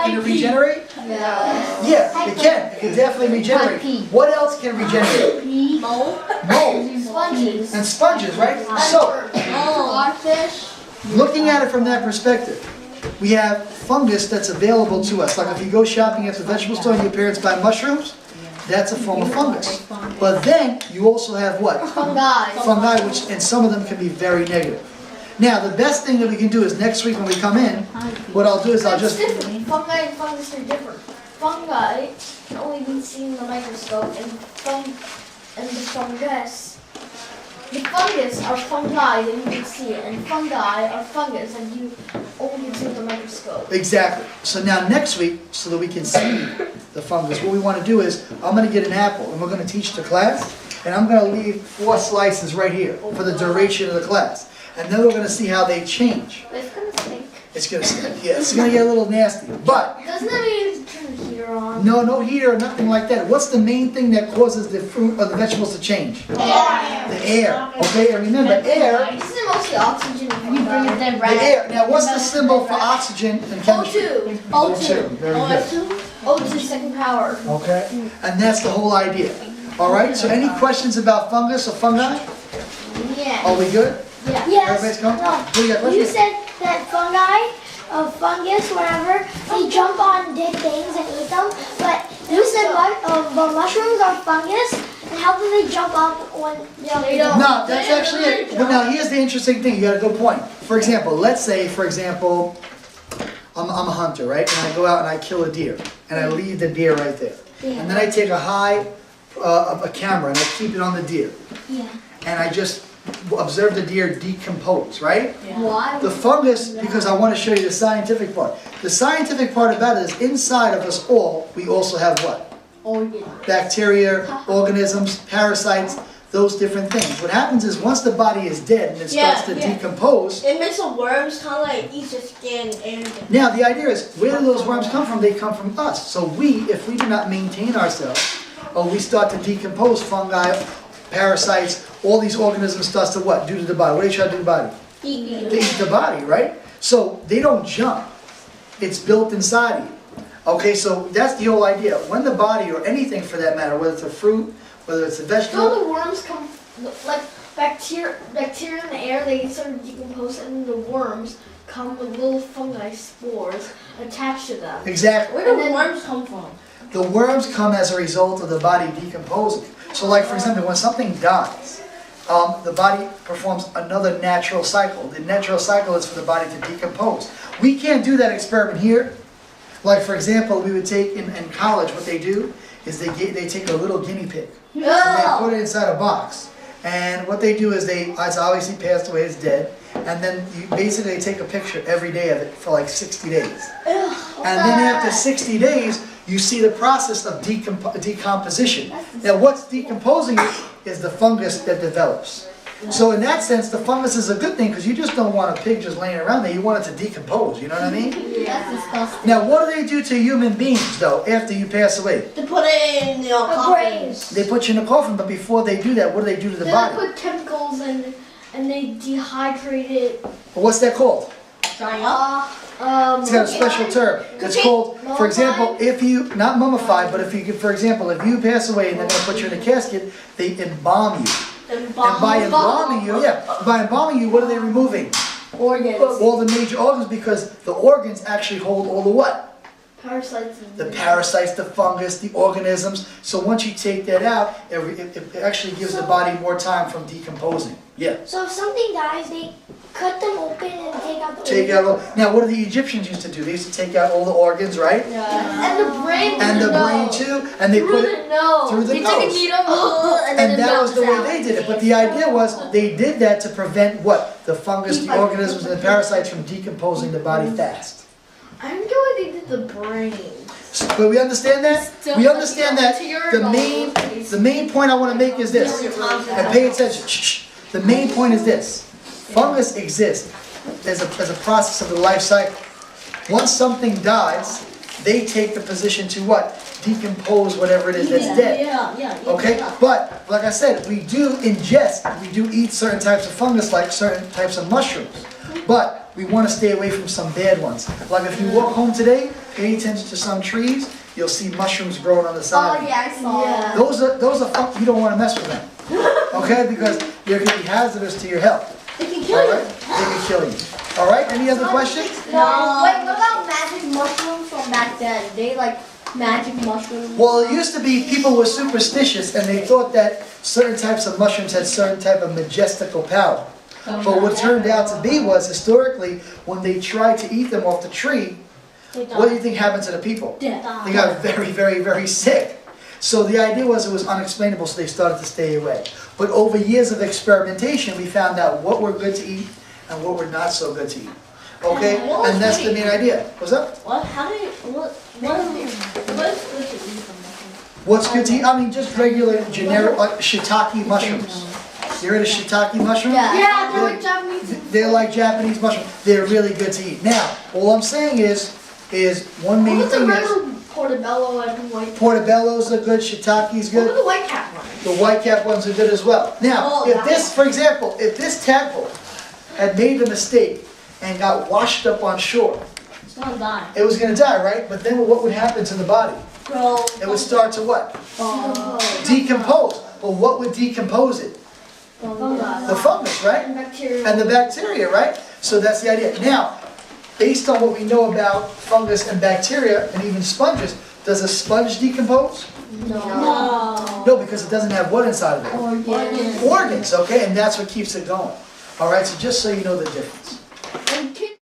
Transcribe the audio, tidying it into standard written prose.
Can it regenerate? Yeah. Yeah, it can. It can definitely regenerate. What else can regenerate? Mold. Mold. Sponges. And sponges, right? So, Starfish. looking at it from that perspective, we have fungus that's available to us. Like if you go shopping at the vegetable store and your parents buy mushrooms, that's a form of fungus. But then you also have what? Fungi. Fungi, which, and some of them can be very negative. Now, the best thing that we can do is next week when we come in, what I'll do is I'll just... It's different. Fungi and fungus are different. Fungi can only be seen in the microscope, and the fungus are fungi that you can see, and fungi are fungus that you only can see with the microscope. Exactly. So now next week, so that we can see the fungus, what we want to do is, I'm going to get an apple, and we're going to teach the class, and I'm going to leave 4 slices right here for the duration of the class. And then we're going to see how they change. It's gonna stink. It's going to stink, yeah, it's going to get a little nasty. But, Doesn't that mean you have to turn the heater on? no heater or nothing like that. What's the main thing that causes the fruit or the vegetables to change? Air. The air, okay? And remember, air, This is mostly oxygen. the air. Now, what's the symbol for oxygen in chemistry? O2. O2. Very good. O2 second power. Okay? And that's the whole idea. All right? So any questions about fungus or fungi? Yeah. Are we good? Yeah. Everybody's going? No. Who you got You questions? said that fungus, whatever, they jump on dead things and eat them. But you said mushrooms are fungus, and how can they jump up when They don't. No, that's actually it. But now here's the interesting thing. You got a good point. For example, let's say, I'm a hunter, right? And I go out and I kill a deer, and I leave the deer right there. And then I take a camera and I keep it on the deer, Yeah. and I just observe the deer decompose, right? Why? The fungus, because I want to show you the scientific part. The scientific part about it is inside of us all, we also have what? Bacteria, organisms, parasites, those different things. What happens is once the body is dead and it starts to decompose, It makes the worms kind of like eat your skin and... now the idea is, where do those worms come from? They come from us. So if we do not maintain ourselves, or we start to decompose, fungi, parasites, all these organisms starts to what? Do to the body. What do they try to do to the body? They eat the body, right? So they don't jump. It's built inside of you. Okay, so that's the whole idea. When the body, or anything for that matter, whether it's a fruit, whether it's a vegetable... So the worms come, like bacteria in the air, they sort of decompose, and the worms come with little fungi spores attached to them. Exactly. Where do the worms come from? The worms come as a result of the body decomposing. So like, for example, when something dies, the body performs another natural cycle. The natural cycle is for the body to decompose. We can't do that experiment here. Like, for example, we would take, in college, what they do is they take a little guinea pig, and they put it inside a box. And what they do is it's obviously passed away, it's dead, and then you basically take a picture every day of it for like 60 days. And then after 60 days, you see the process of decomposition. Now what's decomposing it is the fungus that develops. So in that sense, the fungus is a good thing, because you just don't want a pig just laying around there. You want it to decompose, you know what I mean? That's disgusting. Now what do they do to human beings, though, after you pass away? To put it in, coffins. They put you in a coffin, but before they do that, what do they do to the They body? put chemicals and they dehydrate it. What's that called? Drying up. It's got a special term. It's called, for example, if you, not mummified, but if you, for example, if you pass away and they're going to put you in a casket, they embalm you. And by embalming you, what are they removing? Organs. All the major organs, because the organs actually hold all the what? Parasites. The parasites, the fungus, the organisms. So once you take that out, it actually gives the body more time from decomposing. Yeah. So if something dies, they cut them open and take out the Take out all. Now, what do the Egyptians used to do? They used to take out all the organs, right? And the brain. And the brain too, and they put it through the They nose. took a needle And that was the way they did it. But the idea was they did that to prevent what? The fungus, the organisms, and the parasites from decomposing the body fast. I don't get why they did the brain. But we understand that? We understand that the main point I want to make is this. And pay attention. Shh. The main point is this. Fungus exists as a process of the life cycle. Once something dies, they take the position to what? Decompose whatever it is that's dead. Okay? But, like I said, we do ingest, we do eat certain types of fungus like certain types of mushrooms. But we want to stay away from some bad ones. Like if you walk home today, pay attention to some trees, you'll see mushrooms growing on the side. Oh yeah, I saw. Yeah. Those are fun, you don't want to mess with them. Okay, because they're going to be hazardous to your health. They can All kill you. right? They can kill you. All right, any other questions? No. Wait, what about magic mushrooms from back then? They like magic mushrooms. Well, it used to be people were superstitious and they thought that certain types of mushrooms had certain type of majestical power. But what turned out to be was, historically, when they tried to eat them off the tree, what do you think happened to the people? They got very, very, very sick. So the idea was it was unexplainable, so they started to stay away. But over years of experimentation, we found out what were good to eat and what were not so good to eat. Okay? And that's the main idea. What's up? What? How do you? What is good to eat from mushrooms? What's good to eat? I mean, just regular, generic, like shiitake mushrooms. You heard of shiitake mushrooms? Yeah, they're like Japanese. They're like Japanese mushrooms. They're really good to eat. Now, all I'm saying is one main What's the thing is, regular portobello and white? portobello's are good, shiitake's What are good. the white cap ones? The white cap ones are good as well. Now, Oh, if this, for example, if this tadpole had made a mistake and got washed up on shore, It's gonna die. it was gonna die, right? But then what would happen to the body? Bro. It would start to what? Decompose. But what would decompose it? The fungus, right? And bacteria. And the bacteria, right? So that's the idea. Now, based on what we know about fungus and bacteria and even sponges, does a sponge decompose? No. No, because it doesn't have what inside of it? Organs. Organs, okay? And that's what keeps it going. All right, so just so you know the difference.